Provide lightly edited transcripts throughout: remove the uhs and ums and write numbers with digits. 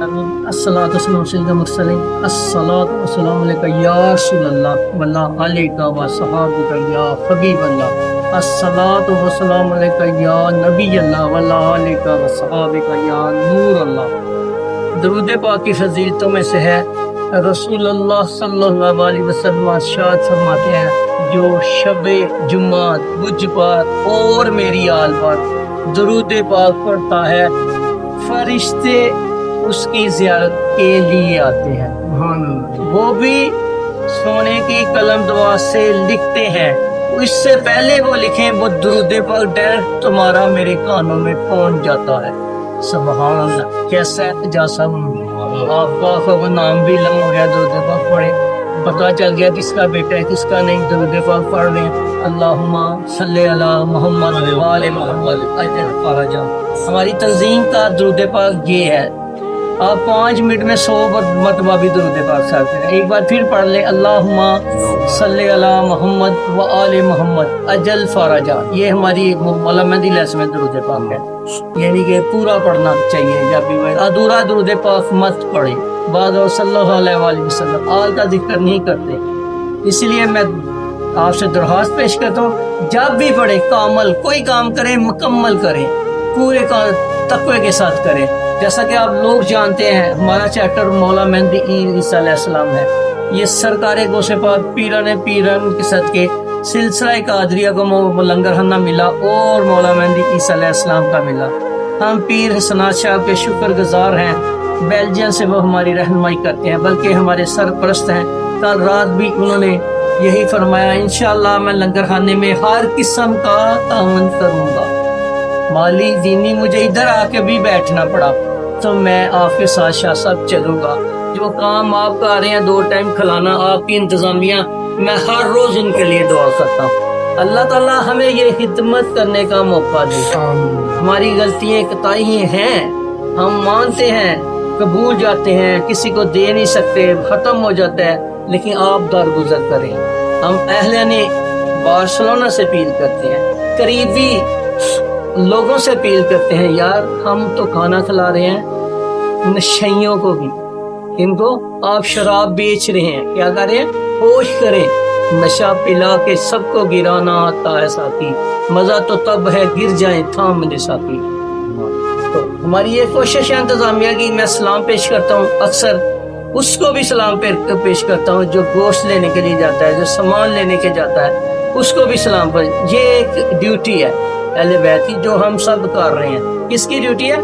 الصلاۃ والسلام علی المرسلین الصلاۃ والسلام علیک یا رسول اللہ واللہ علیک و صحابک یا حبیب اللہ الصلاۃ والسلام علیک یا نبی اللہ واللہ علیک و صحابک یا نور اللہ۔ درود پاک کی فضیلتوں میں سے ہے رسول اللہ صلی اللہ علیہ وسلم ارشاد فرماتے ہیں جو شب جمعہ مجھ پر اور میری آل پر درود پاک پڑھتا ہے فرشتے اس کی زیارت کے لیے آتے ہیں، وہ بھی سونے کی قلم دعا سے لکھتے ہیں، اس سے پہلے وہ لکھیں وہ درود پاک ڈائریکٹ تمہارا میرے کانوں میں پہنچ جاتا ہے۔ سبحان اللہ، کیسا احتجاج! آپ کا نام بھی لم ہو گیا، درود پاک پڑھے، پتہ چل گیا کس کا بیٹا ہے کس کا نہیں، درود پاک پڑھ لیں۔ اللہم صلی علی محمد وآل محمد اجل فرجا۔ ہماری تنظیم کا درود پاک یہ ہے، آپ 5 منٹ میں 100 مرتبہ بھی درود پاک ساتھ ہیں۔ ایک بار پھر پڑھ لیں، اللہم صلی علی محمد وآل محمد اجل فرجا۔ یہ ہماری مولا مہدی لیس میں درود پاک ہے، یعنی کہ پورا پڑھنا چاہیے، جب بھی ادھورا درود پاک مت پڑھے۔ بعض اور صلی اللہ علیہ وسلم آل کا ذکر نہیں کرتے، اس لیے میں آپ سے درخواست پیش کرتا ہوں جب بھی پڑھے کامل کوئی کام کریں مکمل کریں، پورے تقوی کے ساتھ کریں۔ جیسا کہ آپ لوگ جانتے ہیں ہمارا چیپٹر مولا مہدی عیسیٰ علیہ السلام ہے، یہ سرکار غوث پاک پیران کے صدقے سلسلہ قادریہ کو لنگر خانہ ملا اور مولا مہدی عیسیٰ علیہ السلام کا ملا۔ ہم پیر حسنات صاحب کے شکر گزار ہیں، بیلجین سے وہ ہماری رہنمائی کرتے ہیں، بلکہ ہمارے سرپرست ہیں۔ کل رات بھی انہوں نے یہی فرمایا انشاءاللہ میں لنگر خانے میں ہر قسم کا تعاون کروں گا۔ مالی دینی مجھے ادھر آ کے بھی بیٹھنا پڑا تو میں آپ کے ساتھ سب چلوں گا۔ جو کام آپ کا آ رہے ہیں 2 ٹائم کھلانا آپ کی انتظامیہ، میں ہر روز ان کے لیے دعا کرتا ہوں۔ اللہ تعالیٰ ہمیں یہ خدمت کرنے کا موقع دے۔ ہماری غلطیاں کوتاہیاں ہیں، ہم مانتے ہیں، قبول جاتے ہیں، کسی کو دے نہیں سکتے، ختم ہو جاتا ہے، لیکن آپ درگزر کریں۔ ہم اہل نے بارسلونا سے اپیل کرتے ہیں، قریبی لوگوں سے اپیل کرتے ہیں، یار ہم تو کھانا کھلا رہے ہیں نشیوں کو بھی، ان کو آپ شراب بیچ رہے ہیں، کیا کر رہے ہیں؟ ہوش کریں، نشہ پلا کے سب کو گرانا آتا ہے ساتھی، مزہ تو تب ہے گر جائیں تھام لے ساتھی۔ تو ہماری یہ کوشش ہے انتظامیہ کی، میں سلام پیش کرتا ہوں، اکثر اس کو بھی سلام پیش کرتا ہوں جو گوشت لینے کے لیے جاتا ہے، جو سامان لینے کے جاتا ہے، اس کو بھی سلام پر۔ یہ ایک ڈیوٹی ہے اہل بیت کی جو ہم سب کر رہے ہیں۔ کس کی ڈیوٹی ہے؟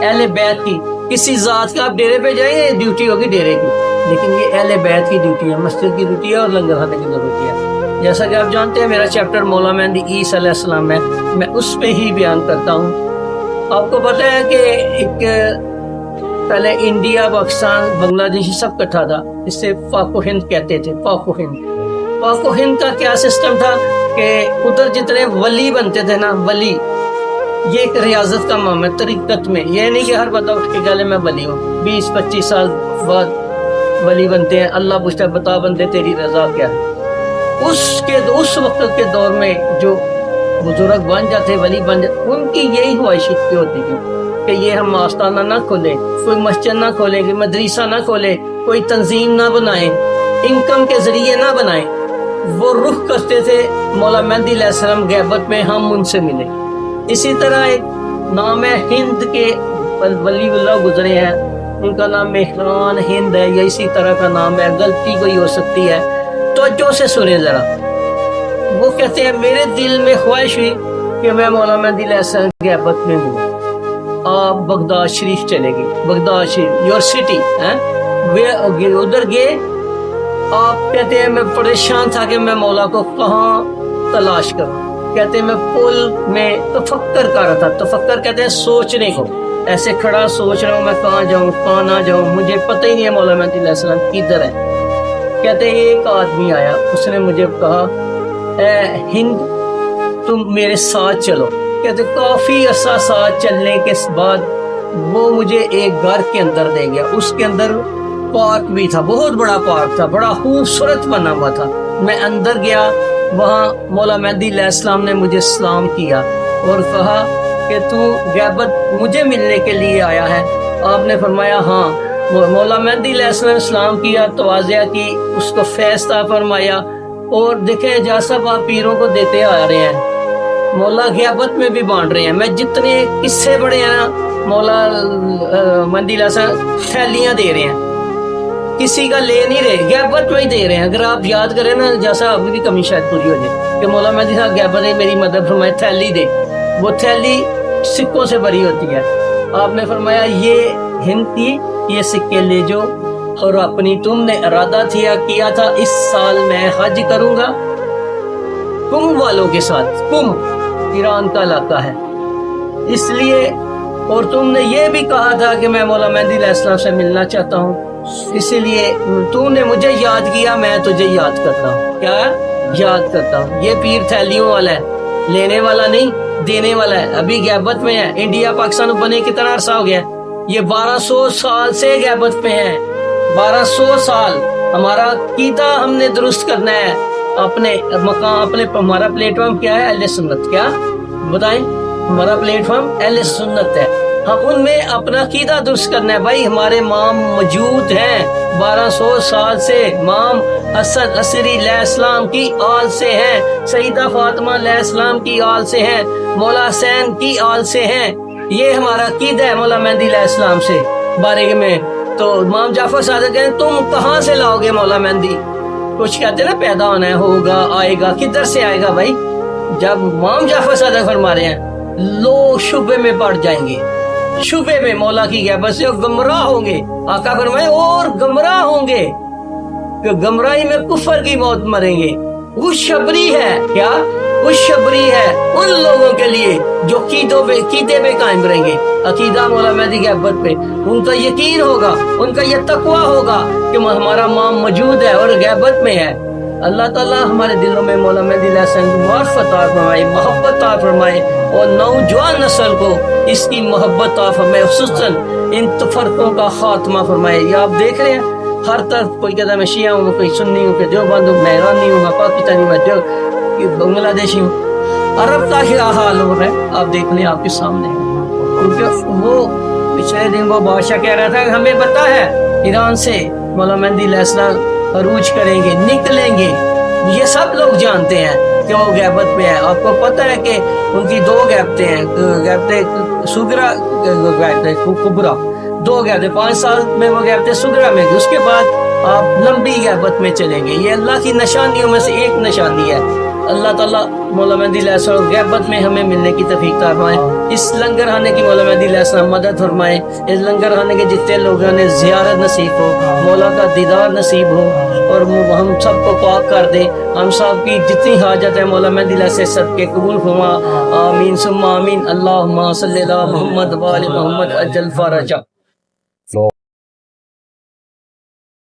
اہل بیت کی۔ کسی ذات کا آپ ڈیرے پہ جائیں گے ڈیوٹی ہوگی ڈیرے کی، لیکن یہ اہل بیت کی ڈیوٹی ہے، مسجد کی ڈیوٹی ہے اور لنگر خانے کی ڈیوٹی ہے۔ جیسا کہ آپ جانتے ہیں میرا چیپٹر مولا مہدی عیسیٰ علیہ السلام ہے، میں اس پہ ہی بیان کرتا ہوں۔ آپ کو پتہ ہے کہ ایک پہلے انڈیا پاکستان بنگلہ دیش سب کٹھا تھا، اس سے پاک و ہند کہتے تھے۔ پاک و ہند کا کیا سسٹم تھا کہ ادھر جتنے ولی بنتے تھے نا، ولی یہ ایک ریاضت کا معاملہ ہے طریقت میں، یہ نہیں کہ ہر بندہ اٹھ کے گالے میں ولی ہوں، 20-25 سال بعد ولی بنتے ہیں، اللہ پوچھتا ہے بتا بندے تیری رضا کیا ہے۔ اس وقت کے دور میں جو بزرگ بن جاتے ولی بن جاتے، ان کی یہی خواہش ہوتی تھی کہ یہ ہم آستانہ نہ کھولیں، کوئی مسجد نہ کھولیں، کوئی مدرسہ نہ کھولیں، کوئی تنظیم نہ بنائیں، انکم کے ذریعے نہ بنائیں۔ وہ رخ کرتے تھے مولا مہدی علیہ السلام غیبت میں ہم ان سے ملیں۔ اسی طرح ایک نام ہے ہند کے ولی اللہ گزرے ہیں، ان کا نام مہران ہند ہے یا اسی طرح کا نام ہے، غلطی کوئی ہو سکتی ہے، توجہ سے سنیں ذرا۔ وہ کہتے ہیں میرے دل میں خواہش ہوئی کہ میں مولا مہدی علیہ السلام غیبت میں ہوں، آپ بغداد شریف چلے گئے، بغداد شریف یور سٹی ہے، ادھر گئے۔ آپ کہتے ہیں میں پریشان تھا کہ میں مولا کو کہاں تلاش کروں، کہتے ہیں میں پل میں تفکر کر رہا تھا، تفکر کہتے ہیں سوچنے کو، ایسے کھڑا سوچ رہا ہوں میں کہاں جاؤں کہاں نہ جاؤں، مجھے پتہ ہی نہیں ہے مولا مہدی علیہ السلام کدھر ہے۔ کہتے ہیں ایک آدمی آیا، اس نے مجھے کہا اے ہند تم میرے ساتھ چلو۔ کہتے کافی عرصہ ساتھ چلنے کے بعد وہ مجھے ایک گھر کے اندر لے گیا، اس کے اندر پارک بھی تھا، بہت بڑا پارک تھا، بڑا خوبصورت بنا ہوا تھا۔ میں اندر گیا، وہاں مولا مہدی علیہ السلام نے مجھے سلام کیا اور کہا کہ تو غیبت مجھے ملنے کے لیے آیا ہے؟ آپ نے فرمایا ہاں۔ مولا مہدی علیہ السلام کی توازیہ کی، اس کو فیض عطا فرمایا. اور دیکھیں جیسا آپ پیروں کو دیتے آ رہے ہیں، مولا غیبت میں بھی بانٹ رہے ہیں. میں جتنے قصے بڑے ہیں نا، مولا مہدی علیہ السلام تھیلیاں دے رہے ہیں، کسی کا لے نہیں رہے، غیبت میں ہی دے رہے ہیں. اگر آپ یاد کریں نا، جیسا آپ کی کمی شاید پوری ہو جائے کہ مولا مہدی صاحب غیبت ہے، میری مدد فرمائے، تھیلی دے. وہ تھیلی سکوں سے بھری ہوتی ہے. آپ نے فرمایا یہ ہند کی، یہ سکے لے جو، اور اپنی تم نے ارادہ کیا تھا اس سال میں حج کروں گا کم والوں کے ساتھ. کم ایران کا علاقہ ہے، اس لیے. اور تم نے یہ بھی کہا تھا کہ میں مولا مہدی علیہ السلام سے ملنا چاہتا ہوں، اسی لیے تو نے مجھے یاد کیا، میں تجھے یاد کرتا ہوں. کیا یاد کرتا ہوں. یہ پیر تھیلیوں والا ہے، لینے والا نہیں، دینے والا ہے. ابھی غیبت میں ہے. انڈیا پاکستان بنے کتنا عرصہ ہو گیا؟ یہ 1200 سال سے غیبت پہ ہیں. 1200 سال. ہمارا عقیدہ ہم نے درست کرنا ہے. اپنے مقام، اپنے ہمارا پلیٹ فارم کیا ہے؟ اہل سنت. کیا بتائیں؟ ہمارا پلیٹ فارم اہل سنت ہے. ہم ان میں اپنا عقیدہ درست کرنا ہے. بھائی ہمارے امام موجود ہیں 1200 سال سے. امام حسن عصری علیہ السلام کی آل سے ہیں، سیدہ فاطمہ علیہ السلام کی آل سے ہیں، مولا حسین کی آل سے ہیں. یہ ہمارا عقیدہ ہے مولا مہدی علیہ السلام سے بارے میں. تو امام جعفر صادق کہتے تم کہاں سے لاؤ گے مولا مہدی؟ کچھ کہتے نا پیدا ہونا ہے، ہوگا، آئے گا. کدھر سے آئے گا بھائی؟ جب امام جعفر صادق فرما رہے ہیں لوگ شبے میں پڑ جائیں گے، شبے میں مولا کی غیبت سے گمراہ ہوں گے. آقا فرمائے اور گمراہ ہوں گے کہ گمراہی میں کفر کی موت مریں گے. خوشخبری ہے. کیا خوشخبری ہے ان لوگوں کے لیے جو عقیدے پہ قائم رہیں گے. عقیدہ مولا مہدی غیبت پہ، ان کا یقین ہوگا، ان کا یہ تقویٰ ہوگا کہ ہمارا امام موجود ہے اور غیبت میں ہے. اللہ تعالیٰ ہمارے دلوں میں مولا مہدی علیہ السلام کی معرفت عطا فرمائے، محبت عطا فرمائے، اور نوجوان نسل کو اس کی محبت عطا فرمائے، خصوصاً ان تفرقوں کا خاتمہ فرمائے. یہ آپ دیکھ رہے ہیں ہر طرف، کوئی کہتا ہے میں شیعہ ہوں، کوئی سنی ہوں، کوئی دیوبند ہوں، میں ایرانی ہوں، میں پاکستانی ہوں، میں بنگلہ دیشی ہوں. عرب کا کیا حال ہو رہا ہے آپ دیکھ لیں، آپ کے سامنے. کیونکہ وہ پچھلے دن وہ بادشاہ کہہ رہا تھا کہ ہمیں پتہ ہے ایران سے مولا مہدی علیہ السلام عروج کریں گے، نکلیں گے. یہ سب لوگ جانتے ہیں کہ وہ غیبت میں ہے. آپ کو پتہ ہے کہ ان کی دو غیبتیں ہیں، غیبت سغرا، غیبت کبرا. دو غیبتیں 5 سال میں وہ غیبت سغرا میں گئی، اس کے بعد آپ لمبی غیبت میں چلیں گے. یہ اللہ کی نشانیوں میں سے ایک نشانی ہے. اللہ تعالیٰ مولا مہدی علیہ السلام غیبت میں ہمیں ملنے کی توفیق عطا فرمائے. اس لنگر خانے کی مولا مہدی علیہ السلام مدد فرمائے. اس لنگر خانے کے جتنے لوگوں نے زیارت نصیب ہو، مولا کا دیدار نصیب ہو، اور ہم سب کو پاک کر دے. ہم سب کی جتنی حاجت ہے مولا مہدی علیہ سے صدقے قبول فرما. آمین ثم آمین. اللہم صلی علی محمد و آل محمد عجل فرجہ.